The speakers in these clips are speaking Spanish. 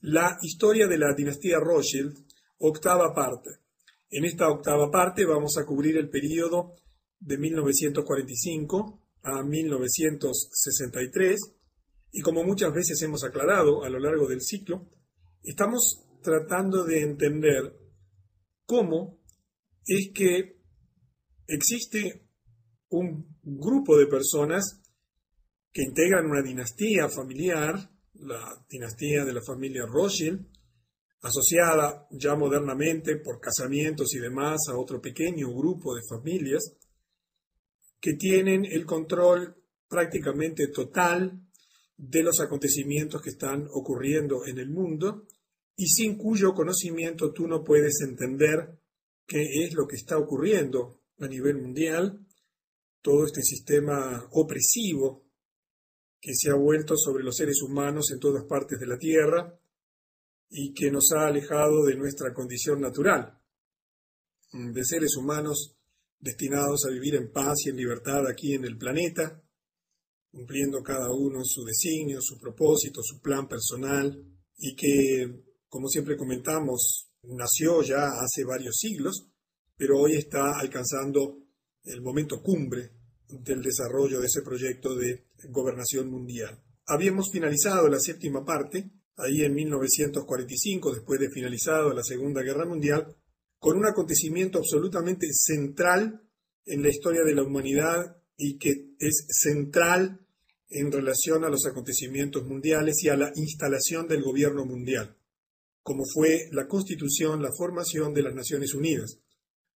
la historia de la dinastía Rothschild, octava parte. En esta octava parte vamos a cubrir el periodo de 1945 a 1963 y como muchas veces hemos aclarado a lo largo del ciclo, estamos tratando de entender cómo es que existe un grupo de personas que integran una dinastía familiar, la dinastía de la familia Rothschild, asociada ya modernamente por casamientos y demás a otro pequeño grupo de familias que tienen el control prácticamente total de los acontecimientos que están ocurriendo en el mundo y sin cuyo conocimiento tú no puedes entender qué es lo que está ocurriendo a nivel mundial, todo este sistema opresivo que se ha vuelto sobre los seres humanos en todas partes de la Tierra y que nos ha alejado de nuestra condición natural, de seres humanos destinados a vivir en paz y en libertad aquí en el planeta, cumpliendo cada uno su designio, su propósito, su plan personal, y que, como siempre comentamos, nació ya hace varios siglos, pero hoy está alcanzando el momento cumbre del desarrollo de ese proyecto de gobernación mundial. Habíamos finalizado la séptima parte, ahí en 1945, después de finalizado la Segunda Guerra Mundial, con un acontecimiento absolutamente central en la historia de la humanidad y que es central en relación a los acontecimientos mundiales y a la instalación del gobierno mundial, como fue la constitución, la formación de las Naciones Unidas.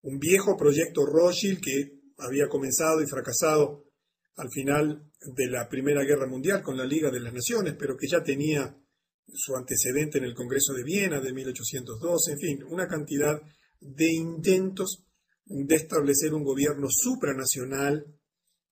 Un viejo proyecto Rothschild que había comenzado y fracasado al final de la Primera Guerra Mundial con la Liga de las Naciones, pero que ya tenía su antecedente en el Congreso de Viena de 1812, en fin, una cantidad de intentos de establecer un gobierno supranacional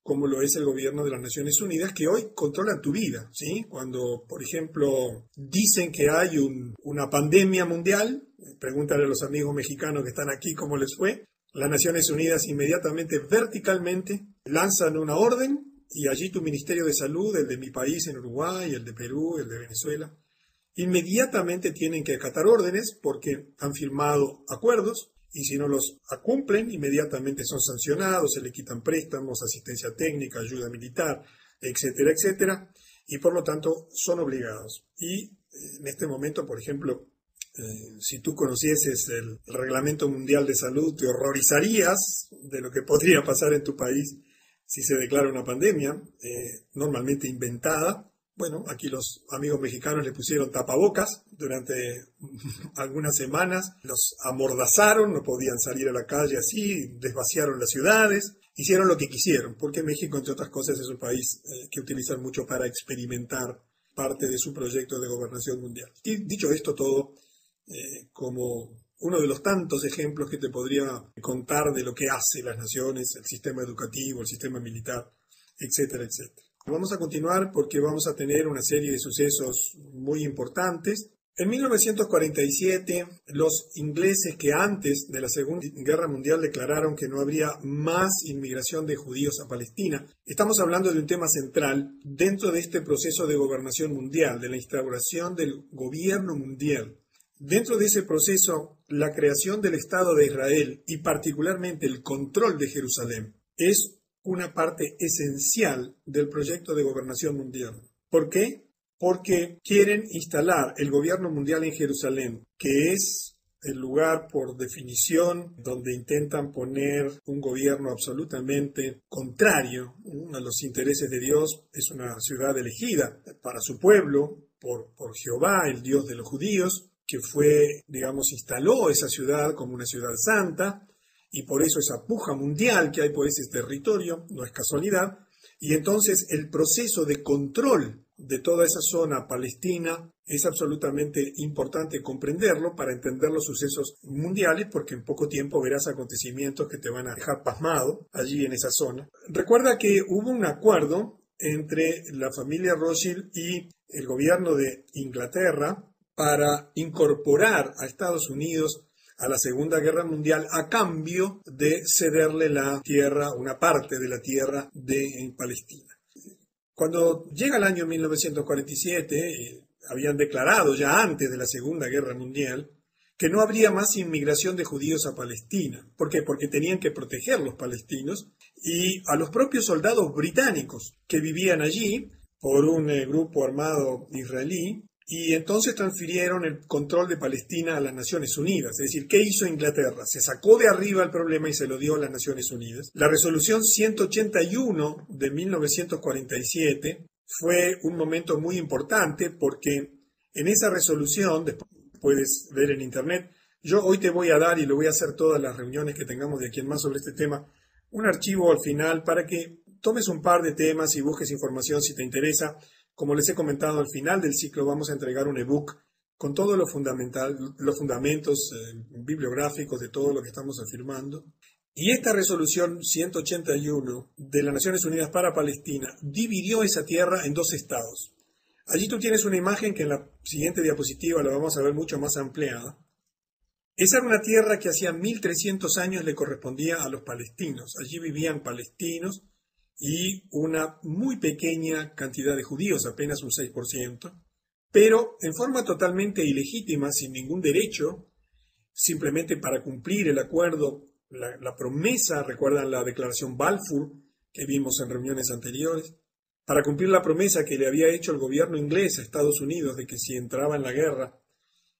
como lo es el gobierno de las Naciones Unidas, que hoy controla tu vida, ¿sí? Cuando, por ejemplo, dicen que hay una pandemia mundial, pregúntale a los amigos mexicanos que están aquí cómo les fue, las Naciones Unidas inmediatamente, verticalmente, lanzan una orden y allí tu Ministerio de Salud, el de mi país en Uruguay, el de Perú, el de Venezuela, inmediatamente tienen que acatar órdenes porque han firmado acuerdos y si no los cumplen, inmediatamente son sancionados, se le quitan préstamos, asistencia técnica, ayuda militar, etcétera, etcétera, y por lo tanto son obligados. Y en este momento, por ejemplo, si tú conocieses el Reglamento Mundial de Salud, te horrorizarías de lo que podría pasar en tu país si se declara una pandemia, normalmente inventada. Bueno, aquí los amigos mexicanos le pusieron tapabocas durante algunas semanas, los amordazaron, no podían salir a la calle así, desvaciaron las ciudades, hicieron lo que quisieron, porque México, entre otras cosas, es un país que utilizan mucho para experimentar parte de su proyecto de gobernación mundial. Y dicho esto todo, como uno de los tantos ejemplos que te podría contar de lo que hace las naciones, el sistema educativo, el sistema militar, etcétera, etcétera. Vamos a continuar porque vamos a tener una serie de sucesos muy importantes. En 1947, los ingleses que antes de la Segunda Guerra Mundial declararon que no habría más inmigración de judíos a Palestina. Estamos hablando de un tema central dentro de este proceso de gobernación mundial, de la instauración del gobierno mundial. Dentro de ese proceso, la creación del Estado de Israel y particularmente el control de Jerusalén es una parte esencial del proyecto de gobernación mundial. ¿Por qué? Porque quieren instalar el gobierno mundial en Jerusalén, que es el lugar por definición donde intentan poner un gobierno absolutamente contrario a los intereses de Dios. Es una ciudad elegida para su pueblo por Jehová, el Dios de los judíos, que fue, digamos, instaló esa ciudad como una ciudad santa, y por eso esa puja mundial que hay por ese territorio no es casualidad, y entonces el proceso de control de toda esa zona palestina es absolutamente importante comprenderlo para entender los sucesos mundiales, porque en poco tiempo verás acontecimientos que te van a dejar pasmado allí en esa zona. Recuerda que hubo un acuerdo entre la familia Rothschild y el gobierno de Inglaterra para incorporar a Estados Unidos a la Segunda Guerra Mundial a cambio de cederle la tierra, una parte de la tierra de Palestina. Cuando llega el año 1947, habían declarado ya antes de la Segunda Guerra Mundial que no habría más inmigración de judíos a Palestina. ¿Por qué? Porque tenían que proteger los palestinos y a los propios soldados británicos que vivían allí por un grupo armado israelí, y entonces transfirieron el control de Palestina a las Naciones Unidas. Es decir, ¿qué hizo Inglaterra? Se sacó de arriba el problema y se lo dio a las Naciones Unidas. La resolución 181 de 1947 fue un momento muy importante porque en esa resolución, después puedes ver en internet, yo hoy te voy a dar, y lo voy a hacer todas las reuniones que tengamos de aquí en más sobre este tema, un archivo al final para que tomes un par de temas y busques información si te interesa. Como les he comentado, al final del ciclo vamos a entregar un ebook con todos los fundamentos bibliográficos de todo lo que estamos afirmando. Y esta resolución 181 de las Naciones Unidas para Palestina dividió esa tierra en dos estados. Allí tú tienes una imagen que en la siguiente diapositiva la vamos a ver mucho más ampliada. Esa era una tierra que hacía 1300 años le correspondía a los palestinos. Allí vivían palestinos y una muy pequeña cantidad de judíos, apenas un 6%, pero en forma totalmente ilegítima, sin ningún derecho, simplemente para cumplir el acuerdo, la promesa, recuerdan la declaración Balfour que vimos en reuniones anteriores, para cumplir la promesa que le había hecho el gobierno inglés a Estados Unidos de que si entraba en la guerra,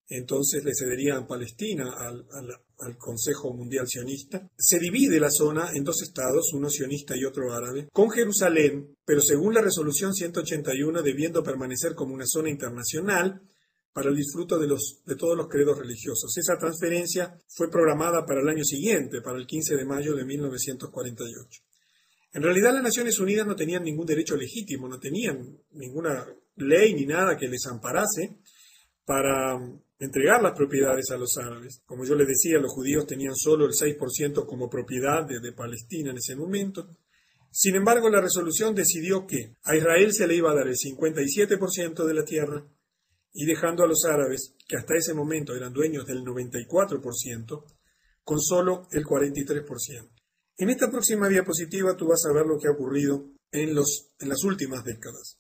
entonces le cederían Palestina al Consejo Mundial Sionista. Se divide la zona en dos estados, uno sionista y otro árabe, con Jerusalén, pero según la resolución 181 debiendo permanecer como una zona internacional para el disfruto de todos los credos religiosos. Esa transferencia fue programada para el año siguiente, para el 15 de mayo de 1948. En realidad las Naciones Unidas no tenían ningún derecho legítimo, no tenían ninguna ley ni nada que les amparase para entregar las propiedades a los árabes. Como yo les decía, los judíos tenían solo el 6% como propiedad de Palestina en ese momento. Sin embargo, la resolución decidió que a Israel se le iba a dar el 57% de la tierra y dejando a los árabes, que hasta ese momento eran dueños del 94%, con solo el 43%. En esta próxima diapositiva tú vas a ver lo que ha ocurrido en las últimas décadas.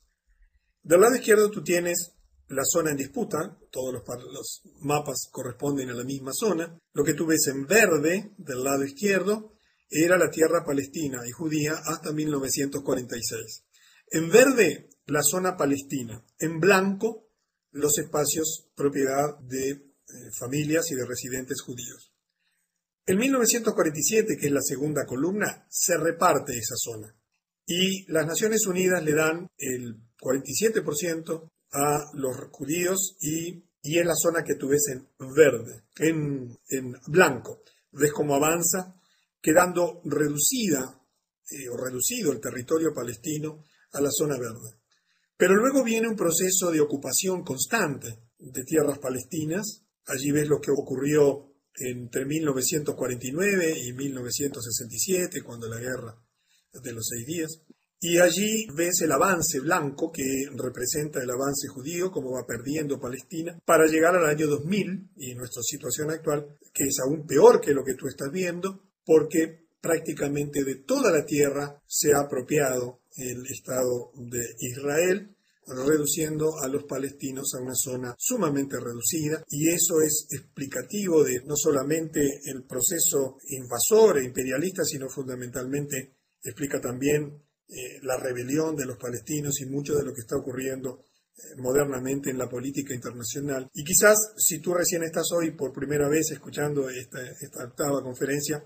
Del lado izquierdo tú tienes la zona en disputa, todos los mapas corresponden a la misma zona. Lo que tú ves en verde del lado izquierdo era la tierra palestina y judía hasta 1946. En verde, la zona palestina. En blanco, los espacios propiedad de familias y de residentes judíos. En 1947, que es la segunda columna, se reparte esa zona. Y las Naciones Unidas le dan el 47% a los judíos y es la zona que tú ves en verde, en blanco. Ves cómo avanza, quedando reducido el territorio palestino a la zona verde. Pero luego viene un proceso de ocupación constante de tierras palestinas. Allí ves lo que ocurrió entre 1949 y 1967, cuando la guerra de los 6 días. Y allí ves el avance blanco que representa el avance judío, como va perdiendo Palestina, para llegar al año 2000 y nuestra situación actual, que es aún peor que lo que tú estás viendo, porque prácticamente de toda la tierra se ha apropiado el Estado de Israel, reduciendo a los palestinos a una zona sumamente reducida, y eso es explicativo de no solamente el proceso invasor e imperialista, sino fundamentalmente explica también la rebelión de los palestinos y mucho de lo que está ocurriendo modernamente en la política internacional. Y quizás si tú recién estás hoy por primera vez escuchando esta octava conferencia,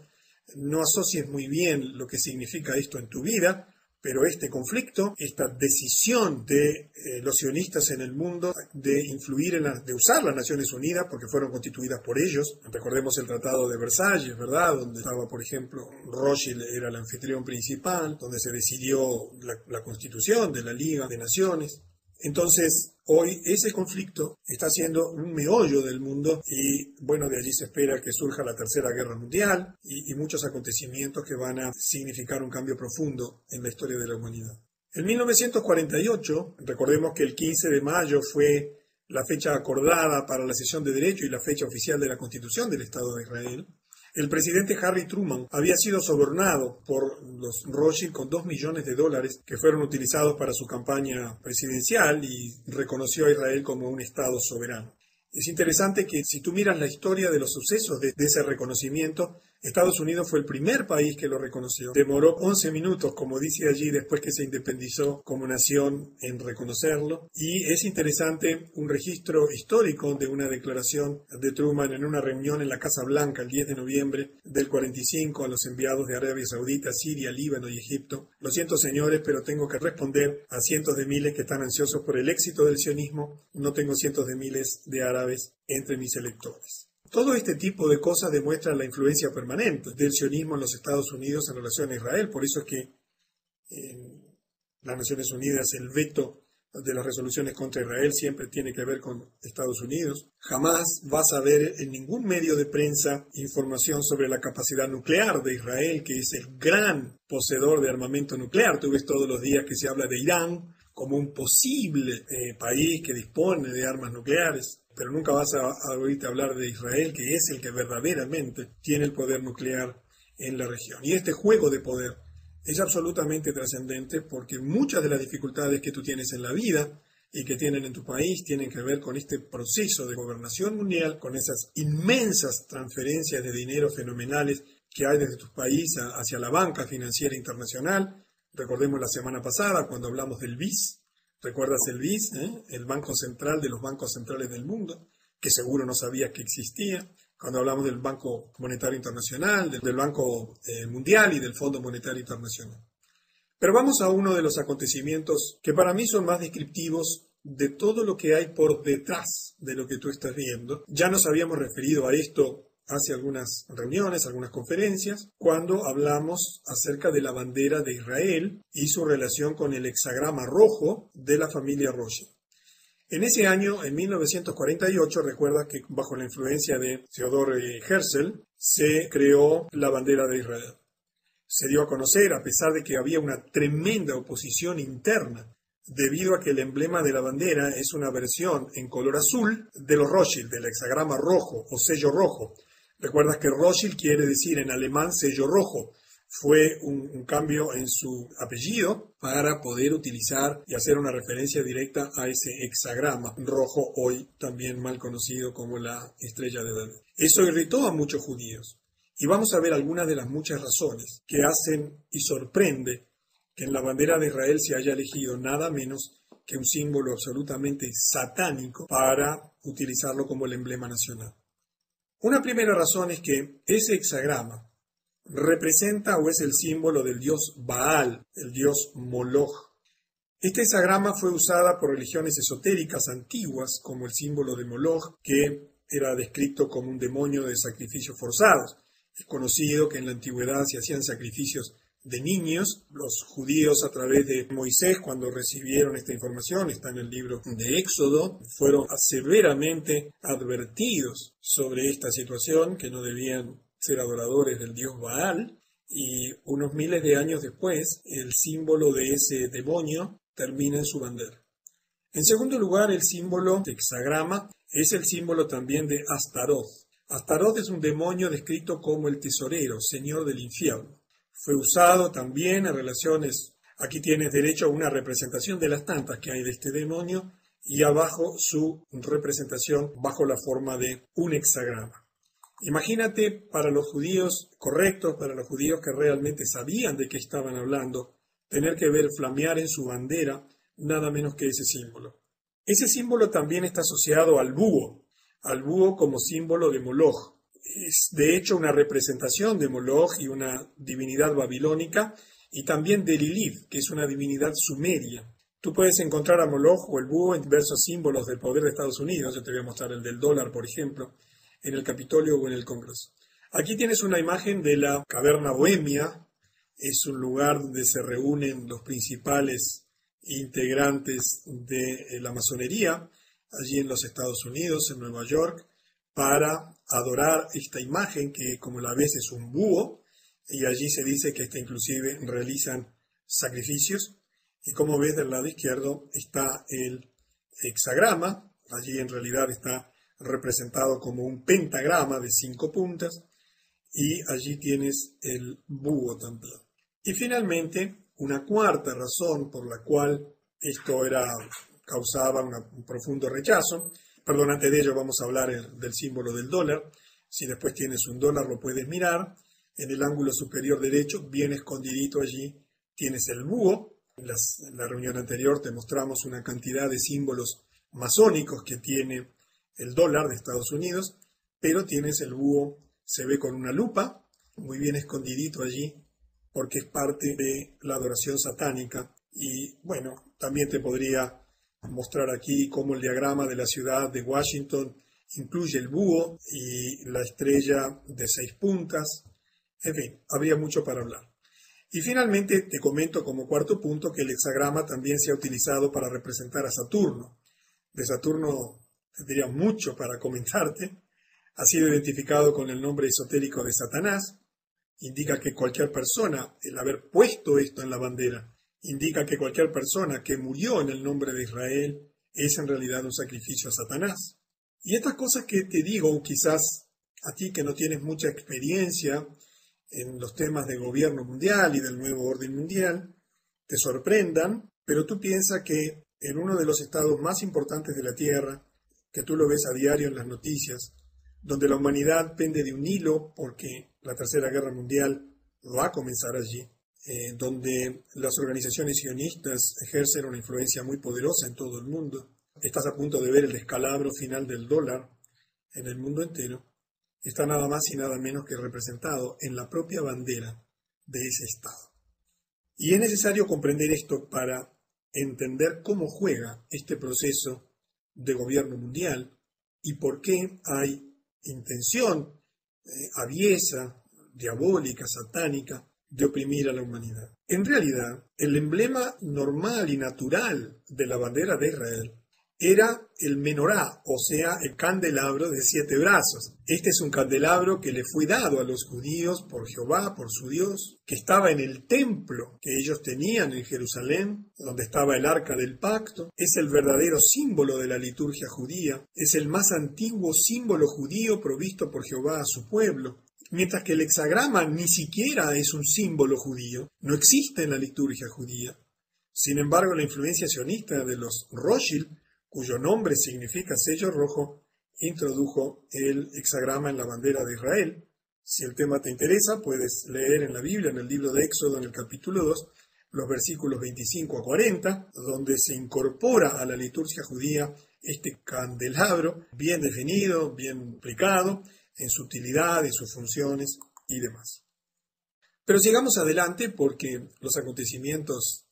no asocies muy bien lo que significa esto en tu vida, pero este conflicto, esta decisión de los sionistas en el mundo de influir de usar las Naciones Unidas, porque fueron constituidas por ellos, recordemos el Tratado de Versalles, ¿verdad?, donde estaba, por ejemplo, Rothschild era el anfitrión principal, donde se decidió la constitución de la Liga de Naciones. Entonces, hoy ese conflicto está siendo un meollo del mundo y, bueno, de allí se espera que surja la Tercera Guerra Mundial y muchos acontecimientos que van a significar un cambio profundo en la historia de la humanidad. En 1948, recordemos que el 15 de mayo fue la fecha acordada para la sesión de derecho y la fecha oficial de la Constitución del Estado de Israel. El presidente Harry Truman había sido sobornado por los Rothschild con $2 millones que fueron utilizados para su campaña presidencial y reconoció a Israel como un Estado soberano. Es interesante que si tú miras la historia de los sucesos de ese reconocimiento, Estados Unidos fue el primer país que lo reconoció. Demoró 11 minutos, como dice allí, después que se independizó como nación en reconocerlo. Y es interesante un registro histórico de una declaración de Truman en una reunión en la Casa Blanca el 10 de noviembre del 45 a los enviados de Arabia Saudita, Siria, Líbano y Egipto. Lo siento, señores, pero tengo que responder a cientos de miles que están ansiosos por el éxito del sionismo. No tengo cientos de miles de árabes entre mis electores. Todo este tipo de cosas demuestra la influencia permanente del sionismo en los Estados Unidos en relación a Israel. Por eso es que en las Naciones Unidas el veto de las resoluciones contra Israel siempre tiene que ver con Estados Unidos. Jamás vas a ver en ningún medio de prensa información sobre la capacidad nuclear de Israel, que es el gran poseedor de armamento nuclear. Tú ves todos los días que se habla de Irán como un posible país que dispone de armas nucleares. Pero nunca vas a oírte hablar de Israel, que es el que verdaderamente tiene el poder nuclear en la región. Y este juego de poder es absolutamente trascendente porque muchas de las dificultades que tú tienes en la vida y que tienen en tu país tienen que ver con este proceso de gobernación mundial, con esas inmensas transferencias de dinero fenomenales que hay desde tu país hacia la banca financiera internacional. Recordemos la semana pasada cuando hablamos del BIS. ¿Recuerdas el BIS, el Banco Central de los bancos centrales del mundo, que seguro no sabías que existía? Cuando hablamos del Banco Monetario Internacional, del Banco Mundial y del Fondo Monetario Internacional. Pero vamos a uno de los acontecimientos que para mí son más descriptivos de todo lo que hay por detrás de lo que tú estás viendo. Ya nos habíamos referido a esto hace algunas reuniones, algunas conferencias, cuando hablamos acerca de la bandera de Israel y su relación con el hexagrama rojo de la familia Rothschild. En ese año, en 1948, recuerda que bajo la influencia de Theodor Herzl, se creó la bandera de Israel. Se dio a conocer, a pesar de que había una tremenda oposición interna, debido a que el emblema de la bandera es una versión en color azul de los Rothschild, del hexagrama rojo o sello rojo. Recuerdas que Rothschild quiere decir en alemán sello rojo. Fue un cambio en su apellido para poder utilizar y hacer una referencia directa a ese hexagrama rojo, hoy también mal conocido como la estrella de David. Eso irritó a muchos judíos. Y vamos a ver algunas de las muchas razones que hacen y sorprende que en la bandera de Israel se haya elegido nada menos que un símbolo absolutamente satánico para utilizarlo como el emblema nacional. Una primera razón es que ese hexagrama representa o es el símbolo del dios Baal, el dios Moloch. Este hexagrama fue usada por religiones esotéricas antiguas como el símbolo de Moloch, que era descrito como un demonio de sacrificios forzados. Es conocido que en la antigüedad se hacían sacrificios de niños. Los judíos, a través de Moisés, cuando recibieron esta información, está en el libro de Éxodo, fueron severamente advertidos sobre esta situación, que no debían ser adoradores del dios Baal, y unos miles de años después, el símbolo de ese demonio termina en su bandera. En segundo lugar, el símbolo de hexagrama es el símbolo también de Astaroth. Astaroth es un demonio descrito como el tesorero, señor del infierno. Fue usado también en relaciones, aquí tienes derecho a una representación de las tantas que hay de este demonio, y abajo su representación bajo la forma de un hexagrama. Imagínate para los judíos correctos, para los judíos que realmente sabían de qué estaban hablando, tener que ver flamear en su bandera nada menos que ese símbolo. Ese símbolo también está asociado al búho como símbolo de Moloch. Es de hecho una representación de Moloch y una divinidad babilónica, y también de Lilith, que es una divinidad sumeria. Tú puedes encontrar a Moloch o el búho en diversos símbolos del poder de Estados Unidos. Yo te voy a mostrar el del dólar, por ejemplo, en el Capitolio o en el Congreso. Aquí tienes una imagen de la caverna bohemia. Es un lugar donde se reúnen los principales integrantes de la masonería, allí en los Estados Unidos, en Nueva York, para adorar esta imagen que, como la ves, es un búho, y allí se dice que inclusive realizan sacrificios. Y como ves, del lado izquierdo está el hexagrama. Allí en realidad está representado como un pentagrama de 5 puntas, y allí tienes el búho también. Y finalmente, una cuarta razón por la cual esto causaba un profundo rechazo. Perdón, antes de ello vamos a hablar del símbolo del dólar. Si después tienes un dólar lo puedes mirar. En el ángulo superior derecho, bien escondidito allí, tienes el búho. En la reunión anterior te mostramos una cantidad de símbolos masónicos que tiene el dólar de Estados Unidos, pero tienes el búho, se ve con una lupa, muy bien escondidito allí, porque es parte de la adoración satánica. Y bueno, también te podría mostrar aquí cómo el diagrama de la ciudad de Washington incluye el búho y la estrella de 6 puntas. En fin, habría mucho para hablar. Y finalmente te comento como cuarto punto que el hexagrama también se ha utilizado para representar a Saturno. De Saturno tendría mucho para comentarte. Ha sido identificado con el nombre esotérico de Satanás. Indica que cualquier persona, el haber puesto esto en la bandera, indica que cualquier persona que murió en el nombre de Israel es en realidad un sacrificio a Satanás. Y estas cosas que te digo, quizás a ti que no tienes mucha experiencia en los temas de gobierno mundial y del nuevo orden mundial, te sorprendan, pero tú piensas que en uno de los estados más importantes de la Tierra, que tú lo ves a diario en las noticias, donde la humanidad pende de un hilo porque la Tercera Guerra Mundial va a comenzar allí, donde las organizaciones sionistas ejercen una influencia muy poderosa en todo el mundo. Estás a punto de ver el descalabro final del dólar en el mundo entero. Está nada más y nada menos que representado en la propia bandera de ese Estado. Y es necesario comprender esto para entender cómo juega este proceso de gobierno mundial y por qué hay intención aviesa, diabólica, satánica, de oprimir a la humanidad. En realidad, el emblema normal y natural de la bandera de Israel era el menorá, o sea, el candelabro de 7 brazos. Este es un candelabro que le fue dado a los judíos por Jehová, por su Dios, que estaba en el templo que ellos tenían en Jerusalén, donde estaba el arca del pacto. Es el verdadero símbolo de la liturgia judía. Es el más antiguo símbolo judío provisto por Jehová a su pueblo. Mientras que el hexagrama ni siquiera es un símbolo judío, no existe en la liturgia judía. Sin embargo, la influencia sionista de los Rothschild, cuyo nombre significa sello rojo, introdujo el hexagrama en la bandera de Israel. Si el tema te interesa, puedes leer en la Biblia, en el libro de Éxodo, en el capítulo 2, los versículos 25 a 40, donde se incorpora a la liturgia judía este candelabro bien definido, bien explicado, en su utilidad, en sus funciones y demás. Pero sigamos adelante porque los acontecimientos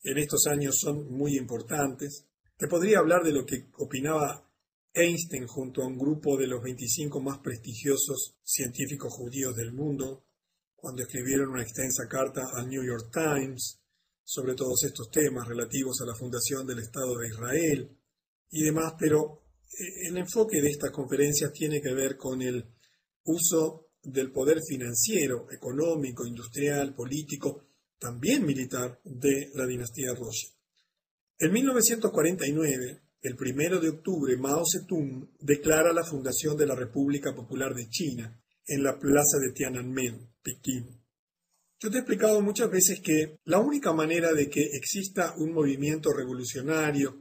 en estos años son muy importantes. Te podría hablar de lo que opinaba Einstein junto a un grupo de los 25 más prestigiosos científicos judíos del mundo, cuando escribieron una extensa carta al New York Times sobre todos estos temas relativos a la fundación del Estado de Israel y demás, pero el enfoque de estas conferencias tiene que ver con el uso del poder financiero, económico, industrial, político, también militar, de la dinastía Rothschild. En 1949, el 1 de octubre, Mao Zedong declara la fundación de la República Popular de China en la plaza de Tiananmen, Pekín. Yo te he explicado muchas veces que la única manera de que exista un movimiento revolucionario,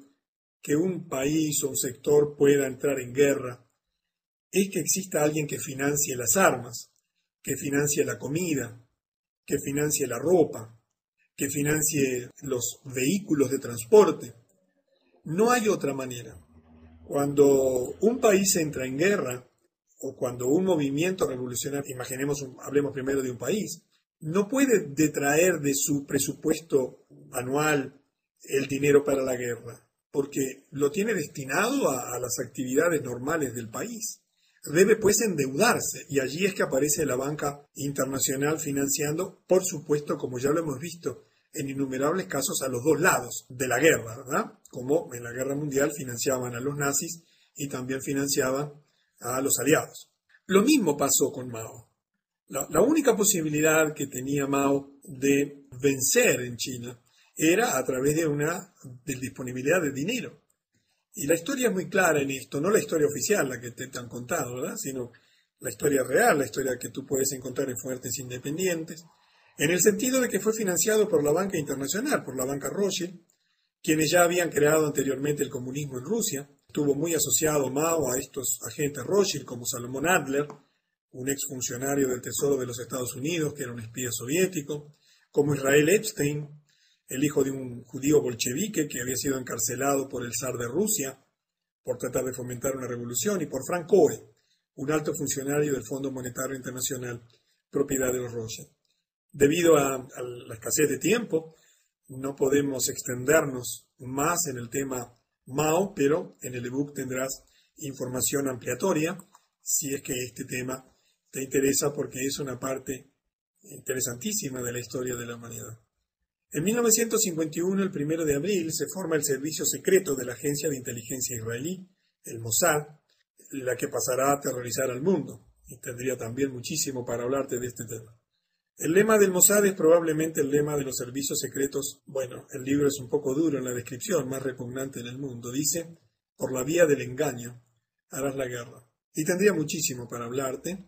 que un país o un sector pueda entrar en guerra, es que exista alguien que financie las armas, que financie la comida, que financie la ropa, que financie los vehículos de transporte. No hay otra manera. Cuando un país entra en guerra, o cuando un movimiento revolucionario, hablemos primero de un país, no puede detraer de su presupuesto anual el dinero para la guerra, porque lo tiene destinado a las actividades normales del país. Debe pues endeudarse, y allí es que aparece la banca internacional financiando, por supuesto, como ya lo hemos visto en innumerables casos, a los dos lados de la guerra, ¿verdad? Como en la guerra mundial financiaban a los nazis y también financiaban a los aliados. Lo mismo pasó con Mao. La única posibilidad que tenía Mao de vencer en China era a través de disponibilidad de dinero. Y la historia es muy clara en esto, no la historia oficial, la que te han contado, ¿verdad? Sino la historia real, la historia que tú puedes encontrar en fuentes independientes, en el sentido de que fue financiado por la banca internacional, por la banca Rothschild, quienes ya habían creado anteriormente el comunismo en Rusia. Estuvo muy asociado Mao a estos agentes Rothschild como Salomón Adler, un exfuncionario del Tesoro de los Estados Unidos que era un espía soviético, como Israel Epstein, el hijo de un judío bolchevique que había sido encarcelado por el zar de Rusia por tratar de fomentar una revolución, y por Frank Cohen, un alto funcionario del Fondo Monetario Internacional, propiedad de los Rothschild. Debido a la escasez de tiempo, no podemos extendernos más en el tema Mao, pero en el ebook tendrás información ampliatoria si es que este tema te interesa, porque es una parte interesantísima de la historia de la humanidad. En 1951, el 1 de abril, se forma el servicio secreto de la agencia de inteligencia israelí, el Mossad, la que pasará a aterrorizar al mundo, y tendría también muchísimo para hablarte de este tema. El lema del Mossad es probablemente el lema de los servicios secretos. Bueno, el libro es un poco duro en la descripción, más repugnante en el mundo. Dice, por la vía del engaño harás la guerra. Y tendría muchísimo para hablarte,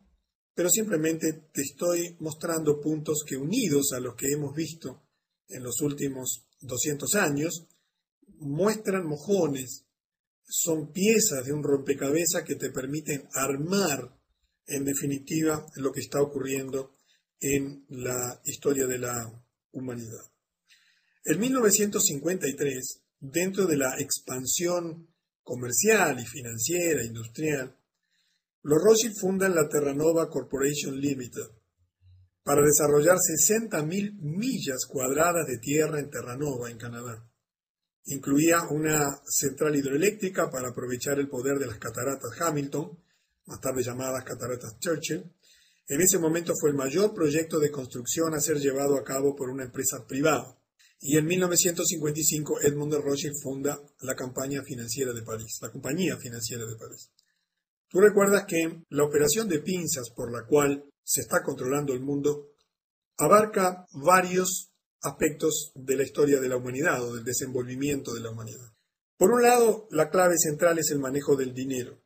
pero simplemente te estoy mostrando puntos que, unidos a los que hemos visto en los últimos 200 años, muestran mojones, son piezas de un rompecabezas que te permiten armar, en definitiva, lo que está ocurriendo en la historia de la humanidad. En 1953, dentro de la expansión comercial y financiera, industrial, los Rothschild fundan la Terranova Corporation Limited para desarrollar 60.000 millas cuadradas de tierra en Terranova, en Canadá. Incluía una central hidroeléctrica para aprovechar el poder de las cataratas Hamilton, más tarde llamadas cataratas Churchill. En ese momento fue el mayor proyecto de construcción a ser llevado a cabo por una empresa privada. Y en 1955 Edmond de Rothschild funda la Compañía Financiera de París. Tú recuerdas que la operación de pinzas por la cual se está controlando el mundo abarca varios aspectos de la historia de la humanidad o del desenvolvimiento de la humanidad. Por un lado, la clave central es el manejo del dinero.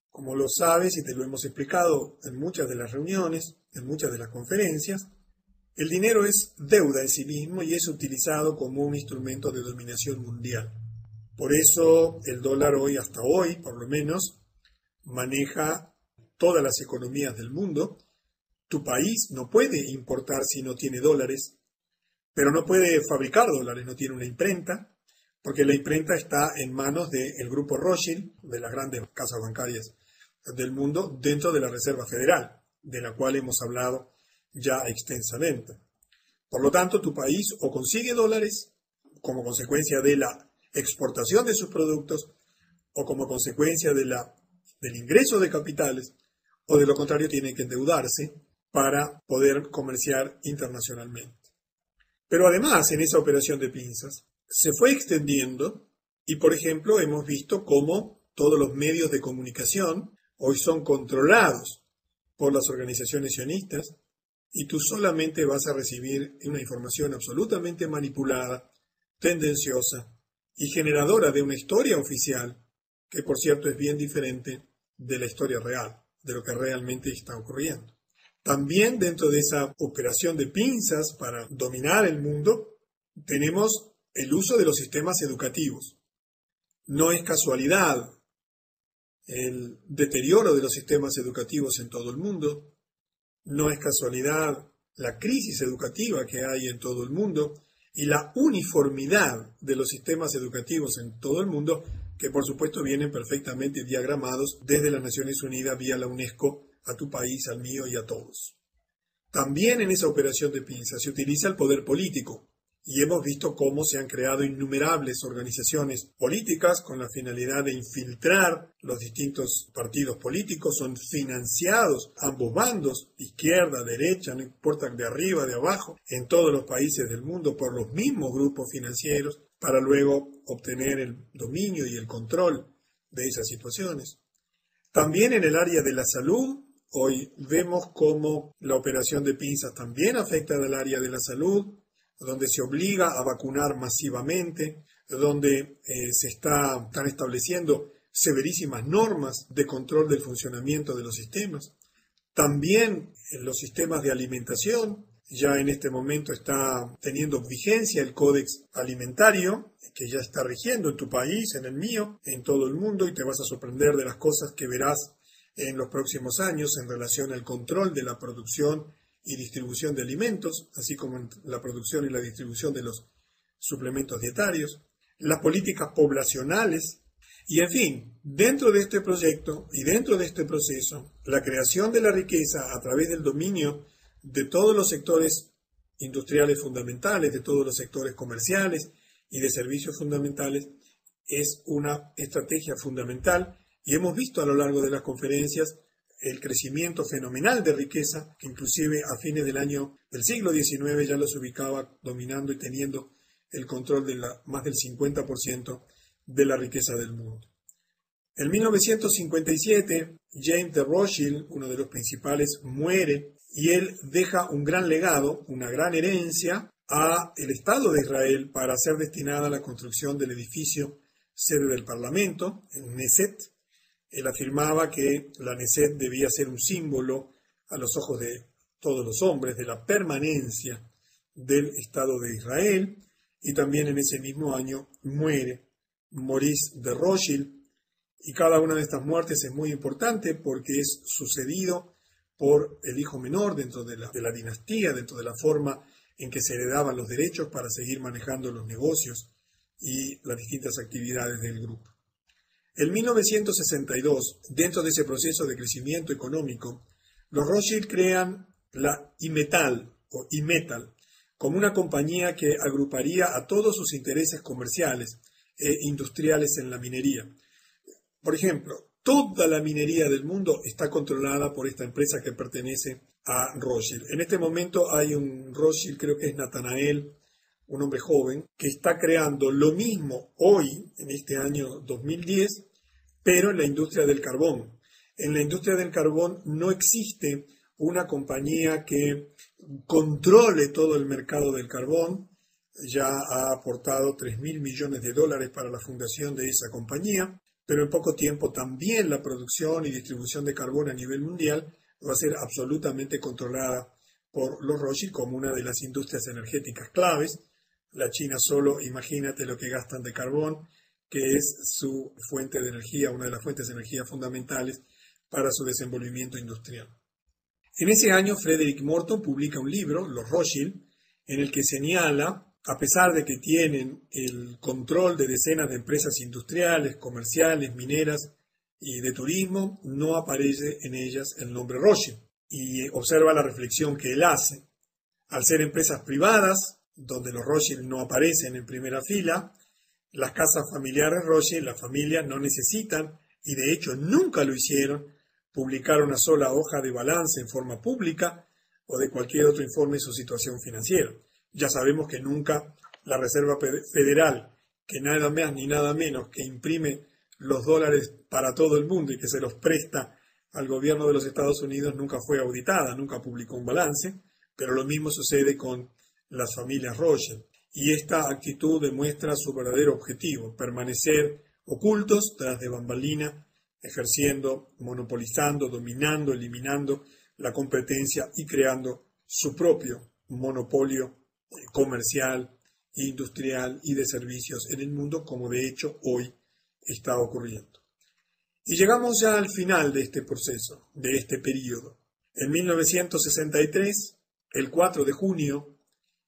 Como lo sabes y te lo hemos explicado en muchas de las reuniones, en muchas de las conferencias, el dinero es deuda en sí mismo y es utilizado como un instrumento de dominación mundial. Por eso el dólar hoy, hasta hoy por lo menos, maneja todas las economías del mundo. Tu país no puede importar si no tiene dólares, pero no puede fabricar dólares, no tiene una imprenta, porque la imprenta está en manos del grupo Rothschild, de las grandes casas bancarias del mundo, dentro de la Reserva Federal, de la cual hemos hablado ya extensamente. Por lo tanto, tu país o consigue dólares como consecuencia de la exportación de sus productos o como consecuencia del ingreso de capitales, o de lo contrario tiene que endeudarse para poder comerciar internacionalmente. Pero además, en esa operación de pinzas, se fue extendiendo y, por ejemplo, hemos visto cómo todos los medios de comunicación hoy son controlados por las organizaciones sionistas y tú solamente vas a recibir una información absolutamente manipulada, tendenciosa y generadora de una historia oficial que, por cierto, es bien diferente de la historia real, de lo que realmente está ocurriendo. También dentro de esa operación de pinzas para dominar el mundo, tenemos el uso de los sistemas educativos. No es casualidad el deterioro de los sistemas educativos en todo el mundo, no es casualidad la crisis educativa que hay en todo el mundo y la uniformidad de los sistemas educativos en todo el mundo, que por supuesto vienen perfectamente diagramados desde las Naciones Unidas vía la UNESCO a tu país, al mío y a todos. También en esa operación de pinzas se utiliza el poder político y hemos visto cómo se han creado innumerables organizaciones políticas con la finalidad de infiltrar los distintos partidos políticos. Son financiados ambos bandos, izquierda, derecha, no importa de arriba, de abajo, en todos los países del mundo por los mismos grupos financieros para luego obtener el dominio y el control de esas situaciones. También en el área de la salud, hoy vemos cómo la operación de pinzas también afecta al área de la salud, donde se obliga a vacunar masivamente, donde se están estableciendo severísimas normas de control del funcionamiento de los sistemas. También en los sistemas de alimentación, ya en este momento está teniendo vigencia el Códex Alimentario, que ya está rigiendo en tu país, en el mío, en todo el mundo, y te vas a sorprender de las cosas que verás en los próximos años en relación al control de la producción y distribución de alimentos, así como en la producción y la distribución de los suplementos dietarios, las políticas poblacionales, y en fin, dentro de este proyecto y dentro de este proceso, la creación de la riqueza a través del dominio de todos los sectores industriales fundamentales, de todos los sectores comerciales y de servicios fundamentales, es una estrategia fundamental, y hemos visto a lo largo de las conferencias el crecimiento fenomenal de riqueza, que inclusive a fines del siglo XIX ya los ubicaba dominando y teniendo el control de más del 50% de la riqueza del mundo. En 1957, James de Rothschild, uno de los principales, muere y él deja un gran legado, una gran herencia a el Estado de Israel para ser destinada a la construcción del edificio sede del Parlamento, en Knesset. Él afirmaba que la Knesset debía ser un símbolo a los ojos de todos los hombres de la permanencia del Estado de Israel, y también en ese mismo año muere Maurice de Rothschild, y cada una de estas muertes es muy importante porque es sucedido por el hijo menor dentro de la dinastía, dentro de la forma en que se heredaban los derechos para seguir manejando los negocios y las distintas actividades del grupo. En 1962, dentro de ese proceso de crecimiento económico, los Rothschild crean la Imetal o Imetal como una compañía que agruparía a todos sus intereses comerciales e industriales en la minería. Por ejemplo, toda la minería del mundo está controlada por esta empresa que pertenece a Rothschild. En este momento hay un Rothschild, creo que es Nathanael, un hombre joven, que está creando lo mismo hoy, en este año 2010, pero en la industria del carbón. En la industria del carbón no existe una compañía que controle todo el mercado del carbón. Ya ha aportado $3.000 millones para la fundación de esa compañía, pero en poco tiempo también la producción y distribución de carbón a nivel mundial va a ser absolutamente controlada por los Rothschild como una de las industrias energéticas claves. La China solo, imagínate lo que gastan de carbón, que es su fuente de energía, una de las fuentes de energía fundamentales para su desenvolvimiento industrial. En ese año, Frederick Morton publica un libro, Los Rothschild, en el que señala, a pesar de que tienen el control de decenas de empresas industriales, comerciales, mineras y de turismo, no aparece en ellas el nombre Rothschild. Y observa la reflexión que él hace. Al ser empresas privadas, donde los Rothschild no aparecen en primera fila, las casas familiares Rothschild, las familias no necesitan, y de hecho nunca lo hicieron, publicar una sola hoja de balance en forma pública o de cualquier otro informe de su situación financiera. Ya sabemos que nunca la Reserva Federal, que nada más ni nada menos que imprime los dólares para todo el mundo y que se los presta al gobierno de los Estados Unidos, nunca fue auditada, nunca publicó un balance, pero lo mismo sucede con las familias Rothschild. Y esta actitud demuestra su verdadero objetivo, permanecer ocultos tras de bambalina, ejerciendo, monopolizando, dominando, eliminando la competencia y creando su propio monopolio comercial, industrial y de servicios en el mundo, como de hecho hoy está ocurriendo. Y llegamos ya al final de este proceso, de este periodo. En 1963, el 4 de junio,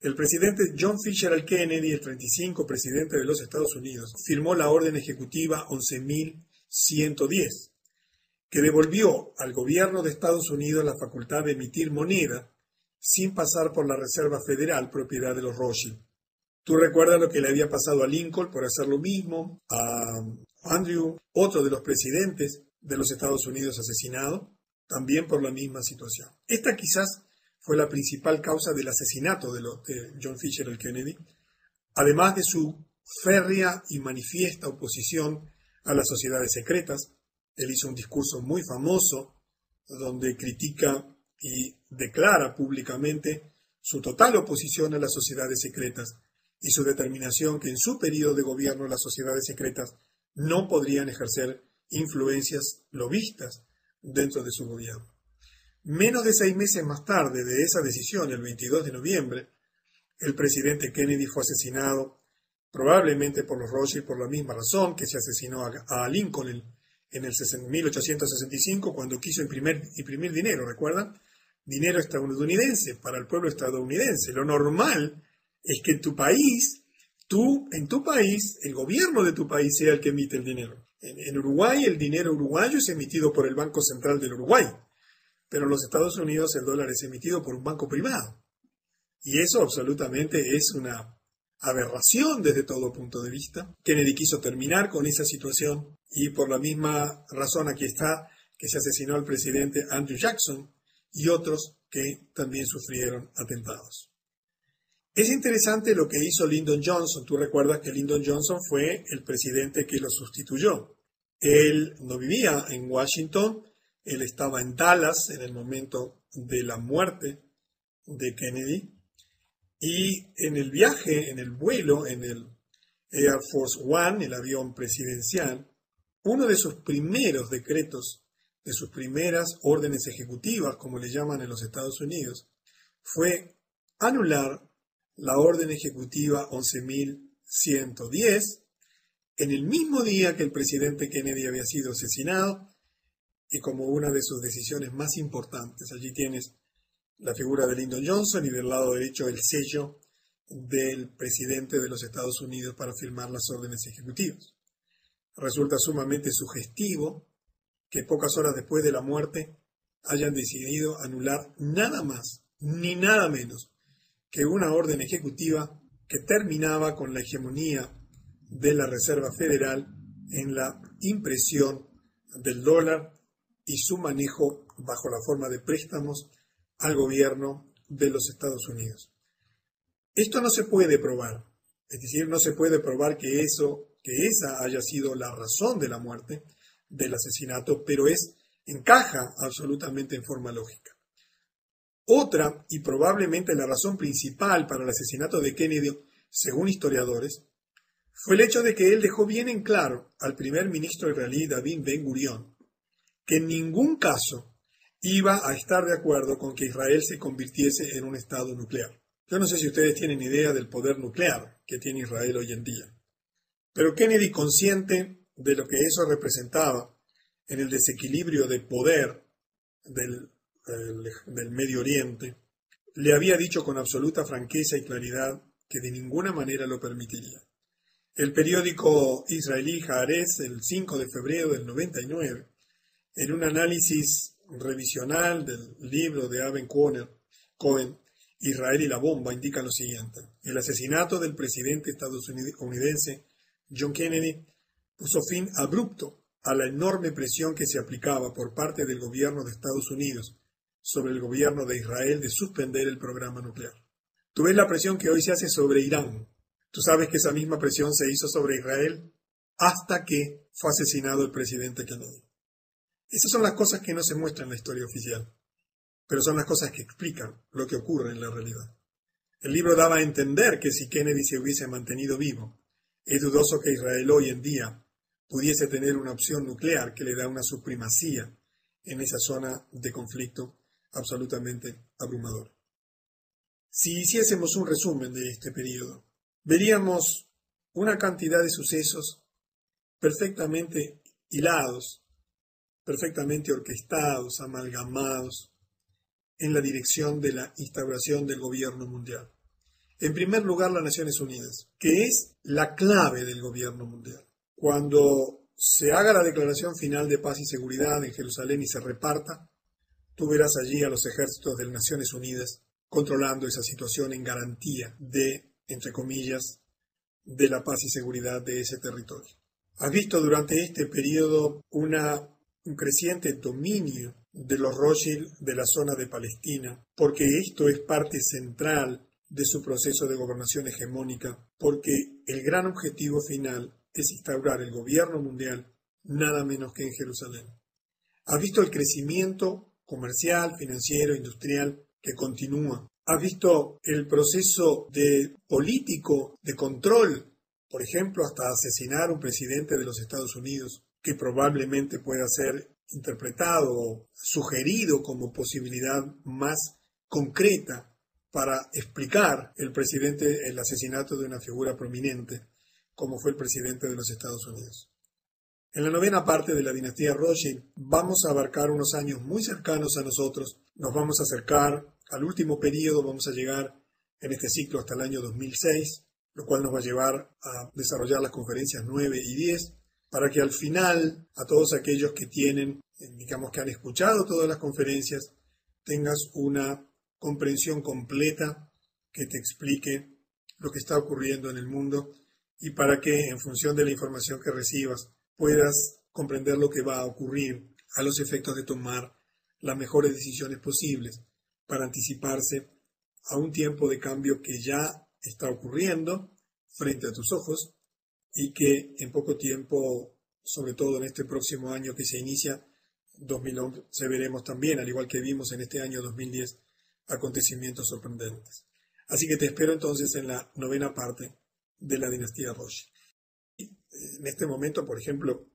el presidente John Fitzgerald Kennedy, el 35 presidente de los Estados Unidos, firmó la orden ejecutiva 11.110, que devolvió al gobierno de Estados Unidos la facultad de emitir moneda sin pasar por la Reserva Federal, propiedad de los Rothschild. Tú recuerdas lo que le había pasado a Lincoln por hacer lo mismo, a Andrew, otro de los presidentes de los Estados Unidos asesinado, también por la misma situación. Esta quizás fue la principal causa del asesinato de John Fitzgerald Kennedy, además de su férrea y manifiesta oposición a las sociedades secretas. Él hizo un discurso muy famoso donde critica y declara públicamente su total oposición a las sociedades secretas y su determinación que en su periodo de gobierno las sociedades secretas no podrían ejercer influencias lobistas dentro de su gobierno. Menos de 6 meses más tarde de esa decisión, el 22 de noviembre, el presidente Kennedy fue asesinado, probablemente por los Rothschild, por la misma razón que se asesinó a Lincoln en el 1865 cuando quiso imprimir dinero, ¿recuerdan? Dinero estadounidense para el pueblo estadounidense. Lo normal es que en tu país, el gobierno de tu país sea el que emite el dinero. En Uruguay, el dinero uruguayo es emitido por el Banco Central del Uruguay, pero en los Estados Unidos el dólar es emitido por un banco privado. Y eso absolutamente es una aberración desde todo punto de vista. Kennedy quiso terminar con esa situación y por la misma razón aquí está que se asesinó al presidente Andrew Jackson y otros que también sufrieron atentados. Es interesante lo que hizo Lyndon Johnson. Tú recuerdas que Lyndon Johnson fue el presidente que lo sustituyó. Él no vivía en Washington, él estaba en Dallas en el momento de la muerte de Kennedy. Y en el viaje, en el vuelo, en el Air Force One, el avión presidencial, uno de sus primeros decretos, de sus primeras órdenes ejecutivas, como le llaman en los Estados Unidos, fue anular la orden ejecutiva 11.110 en el mismo día que el presidente Kennedy había sido asesinado y como una de sus decisiones más importantes. Allí tienes la figura de Lyndon Johnson y del lado derecho el sello del presidente de los Estados Unidos para firmar las órdenes ejecutivas. Resulta sumamente sugestivo que pocas horas después de la muerte hayan decidido anular nada más ni nada menos que una orden ejecutiva que terminaba con la hegemonía de la Reserva Federal en la impresión del dólar y su manejo bajo la forma de préstamos al gobierno de los Estados Unidos. Esto no se puede probar, es decir, no se puede probar que esa haya sido la razón de la muerte, del asesinato, pero encaja absolutamente en forma lógica. Otra, y probablemente la razón principal para el asesinato de Kennedy, según historiadores, fue el hecho de que él dejó bien en claro al primer ministro israelí David Ben-Gurión que en ningún caso iba a estar de acuerdo con que Israel se convirtiese en un estado nuclear. Yo no sé si ustedes tienen idea del poder nuclear que tiene Israel hoy en día, pero Kennedy, consciente de lo que eso representaba en el desequilibrio de poder del Medio Oriente, le había dicho con absoluta franqueza y claridad que de ninguna manera lo permitiría. El periódico israelí Haaretz, el 5 de febrero del 99, en un análisis revisional del libro de Aben Cohen, Israel y la bomba, indica lo siguiente: el asesinato del presidente estadounidense John Kennedy puso fin abrupto a la enorme presión que se aplicaba por parte del gobierno de Estados Unidos sobre el gobierno de Israel de suspender el programa nuclear. Tú ves la presión que hoy se hace sobre Irán. Tú sabes que esa misma presión se hizo sobre Israel hasta que fue asesinado el presidente Kennedy. Esas son las cosas que no se muestran en la historia oficial, pero son las cosas que explican lo que ocurre en la realidad. El libro daba a entender que si Kennedy se hubiese mantenido vivo, es dudoso que Israel hoy en día pudiese tener una opción nuclear que le da una supremacía en esa zona de conflicto absolutamente abrumadora. Si hiciésemos un resumen de este periodo, veríamos una cantidad de sucesos perfectamente hilados, perfectamente orquestados, amalgamados, en la dirección de la instauración del gobierno mundial. En primer lugar, las Naciones Unidas, que es la clave del gobierno mundial. Cuando se haga la declaración final de paz y seguridad en Jerusalén y se reparta, tú verás allí a los ejércitos de las Naciones Unidas controlando esa situación en garantía de, entre comillas, de la paz y seguridad de ese territorio. Has visto durante este periodo un creciente dominio de los Rothschild de la zona de Palestina, porque esto es parte central de su proceso de gobernación hegemónica, porque el gran objetivo final es instaurar el gobierno mundial nada menos que en Jerusalén. Has visto el crecimiento comercial, financiero, industrial que continúa. Has visto el proceso político de control, por ejemplo, hasta asesinar a un presidente de los Estados Unidos, que probablemente pueda ser interpretado, sugerido como posibilidad más concreta para explicar el asesinato de una figura prominente, como fue el presidente de los Estados Unidos. En la novena parte de la dinastía Rothschild vamos a abarcar unos años muy cercanos a nosotros, nos vamos a acercar al último periodo, vamos a llegar en este ciclo hasta el año 2006, lo cual nos va a llevar a desarrollar las conferencias 9 y 10, para que al final a todos aquellos que tienen, digamos que han escuchado todas las conferencias, tengas una comprensión completa que te explique lo que está ocurriendo en el mundo y para que en función de la información que recibas puedas comprender lo que va a ocurrir a los efectos de tomar las mejores decisiones posibles para anticiparse a un tiempo de cambio que ya está ocurriendo frente a tus ojos y que en poco tiempo, sobre todo en este próximo año que se inicia, 2011, veremos también, al igual que vimos en este año 2010, acontecimientos sorprendentes. Así que te espero entonces en la novena parte de la dinastía Rothschild. En este momento, por ejemplo,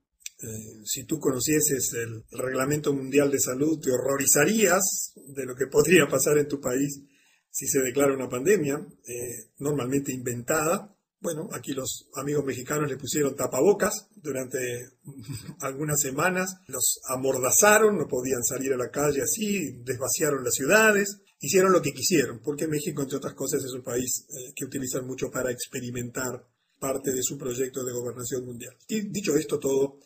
si tú conocieses el Reglamento Mundial de Salud, te horrorizarías de lo que podría pasar en tu país si se declara una pandemia, normalmente inventada. Bueno, aquí los amigos mexicanos le pusieron tapabocas durante algunas semanas, los amordazaron, no podían salir a la calle así, desvaciaron las ciudades, hicieron lo que quisieron, porque México, entre otras cosas, es un país que utilizan mucho para experimentar parte de su proyecto de gobernación mundial. Y dicho esto todo,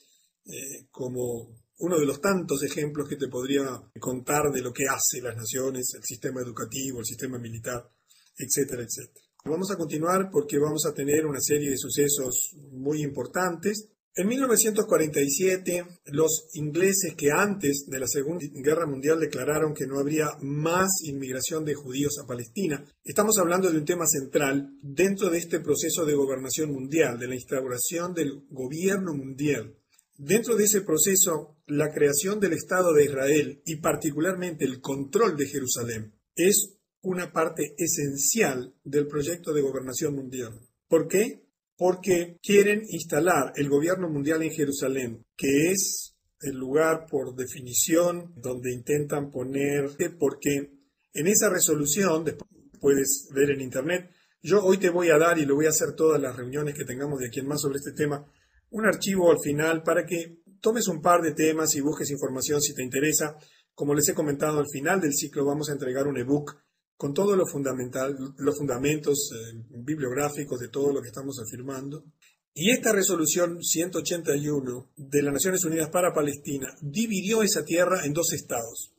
como uno de los tantos ejemplos que te podría contar de lo que hace las naciones, el sistema educativo, el sistema militar, etcétera, etcétera. Vamos a continuar porque vamos a tener una serie de sucesos muy importantes. En 1947, los ingleses que antes de la Segunda Guerra Mundial declararon que no habría más inmigración de judíos a Palestina. Estamos hablando de un tema central dentro de este proceso de gobernación mundial, de la instauración del gobierno mundial. Dentro de ese proceso, la creación del Estado de Israel y particularmente el control de Jerusalén es una parte esencial del proyecto de gobernación mundial. ¿Por qué? Porque quieren instalar el gobierno mundial en Jerusalén, que es el lugar por definición donde intentan poner, porque en esa resolución, después puedes ver en internet, yo hoy te voy a dar, y lo voy a hacer todas las reuniones que tengamos de aquí en más sobre este tema, un archivo al final para que tomes un par de temas y busques información si te interesa. Como les he comentado, al final del ciclo vamos a entregar un ebook con todo lo fundamental, los fundamentos bibliográficos de todo lo que estamos afirmando. Y esta resolución 181 de las Naciones Unidas para Palestina dividió esa tierra en dos estados.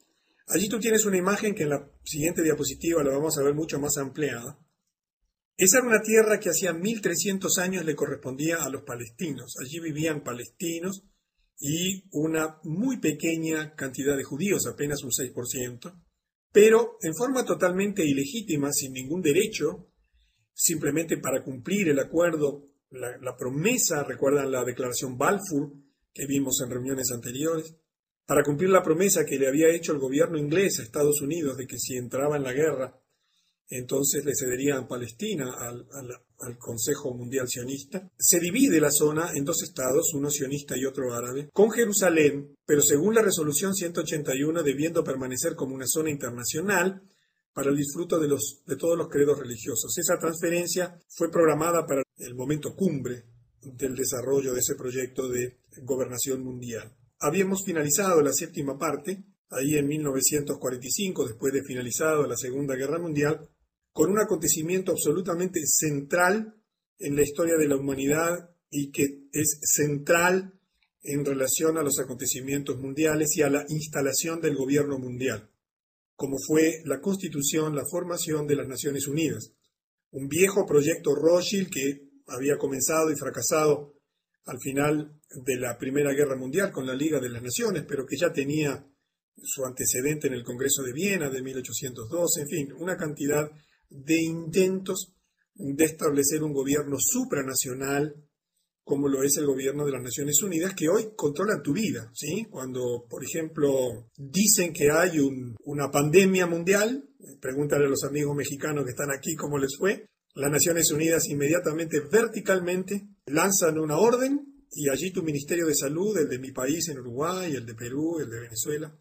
Allí tú tienes una imagen que en la siguiente diapositiva la vamos a ver mucho más ampliada. Esa era una tierra que hacía 1300 años le correspondía a los palestinos. Allí vivían palestinos y una muy pequeña cantidad de judíos, apenas un 6%. Pero en forma totalmente ilegítima, sin ningún derecho, simplemente para cumplir el acuerdo, la promesa, recuerdan la declaración Balfour que vimos en reuniones anteriores, para cumplir la promesa que le había hecho el gobierno inglés a Estados Unidos de que si entraba en la guerra, entonces le cederían Palestina al Consejo Mundial Sionista. Se divide la zona en dos estados, uno sionista y otro árabe, con Jerusalén, pero según la resolución 181 debiendo permanecer como una zona internacional para el disfruto de todos los credos religiosos. Esa transferencia fue programada para el momento cumbre del desarrollo de ese proyecto de gobernación mundial. Habíamos finalizado la séptima parte, ahí en 1945, después de finalizado la Segunda Guerra Mundial, con un acontecimiento absolutamente central en la historia de la humanidad y que es central en relación a los acontecimientos mundiales y a la instalación del gobierno mundial, como fue la constitución, la formación de las Naciones Unidas. Un viejo proyecto Rothschild que había comenzado y fracasado al final de la Primera Guerra Mundial con la Liga de las Naciones, pero que ya tenía su antecedente en el Congreso de Viena de 1812, en fin, una cantidad de intentos de establecer un gobierno supranacional como lo es el gobierno de las Naciones Unidas, que hoy controlan tu vida, ¿sí? Cuando, por ejemplo, dicen que hay una pandemia mundial, pregúntale a los amigos mexicanos que están aquí cómo les fue, las Naciones Unidas inmediatamente, verticalmente, lanzan una orden y allí tu Ministerio de Salud, el de mi país en Uruguay, el de Perú, el de Venezuela,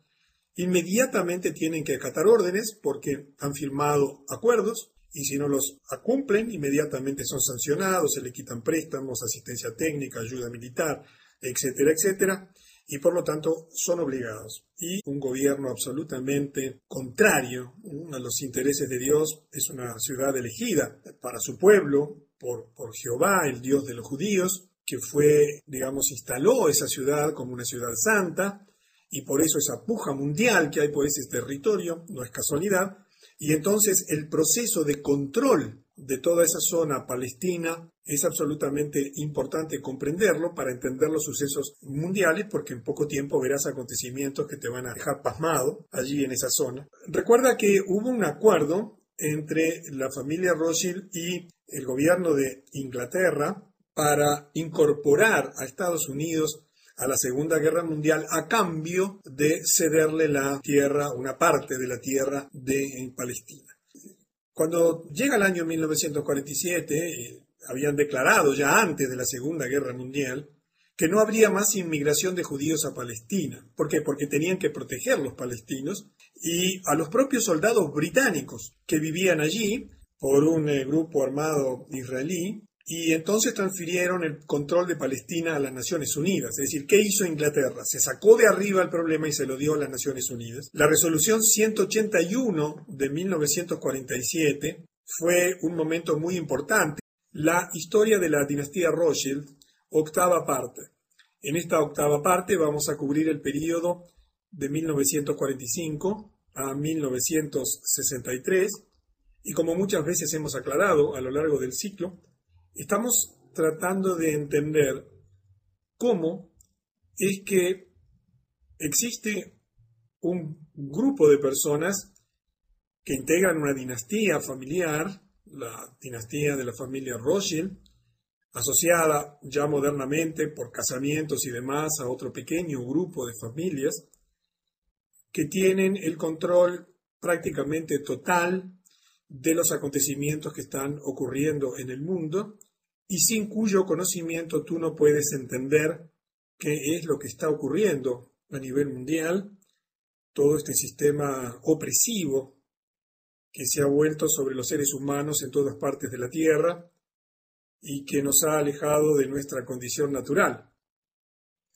inmediatamente tienen que acatar órdenes porque han firmado acuerdos y si no los cumplen, inmediatamente son sancionados, se le quitan préstamos, asistencia técnica, ayuda militar, etcétera, etcétera, y por lo tanto son obligados. Y un gobierno absolutamente contrario a los intereses de Dios es una ciudad elegida para su pueblo por Jehová, el Dios de los judíos, que fue, digamos, instaló esa ciudad como una ciudad santa, y por eso esa puja mundial que hay por ese territorio no es casualidad. Y entonces el proceso de control de toda esa zona palestina es absolutamente importante comprenderlo para entender los sucesos mundiales, porque en poco tiempo verás acontecimientos que te van a dejar pasmado allí en esa zona. Recuerda que hubo un acuerdo entre la familia Rothschild y el gobierno de Inglaterra para incorporar a Estados Unidos a la Segunda Guerra Mundial a cambio de cederle la tierra, una parte de la tierra de Palestina. Cuando llega el año 1947, habían declarado ya antes de la Segunda Guerra Mundial que no habría más inmigración de judíos a Palestina. ¿Por qué? Porque tenían que proteger los palestinos y a los propios soldados británicos que vivían allí por un grupo armado israelí. Y entonces transfirieron el control de Palestina a las Naciones Unidas. Es decir, ¿qué hizo Inglaterra? Se sacó de arriba el problema y se lo dio a las Naciones Unidas. La resolución 181 de 1947 fue un momento muy importante. La historia de la dinastía Rothschild, octava parte. En esta octava parte vamos a cubrir el periodo de 1945 a 1963. Y como muchas veces hemos aclarado a lo largo del ciclo, estamos tratando de entender cómo es que existe un grupo de personas que integran una dinastía familiar, la dinastía de la familia Rothschild, asociada ya modernamente por casamientos y demás a otro pequeño grupo de familias, que tienen el control prácticamente total de los acontecimientos que están ocurriendo en el mundo y sin cuyo conocimiento tú no puedes entender qué es lo que está ocurriendo a nivel mundial, todo este sistema opresivo que se ha vuelto sobre los seres humanos en todas partes de la Tierra y que nos ha alejado de nuestra condición natural,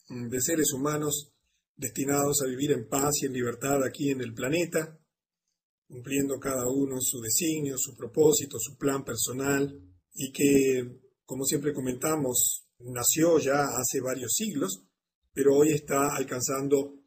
de seres humanos destinados a vivir en paz y en libertad aquí en el planeta, cumpliendo cada uno su designio, su propósito, su plan personal, y que, como siempre comentamos, nació ya hace varios siglos, pero hoy está alcanzando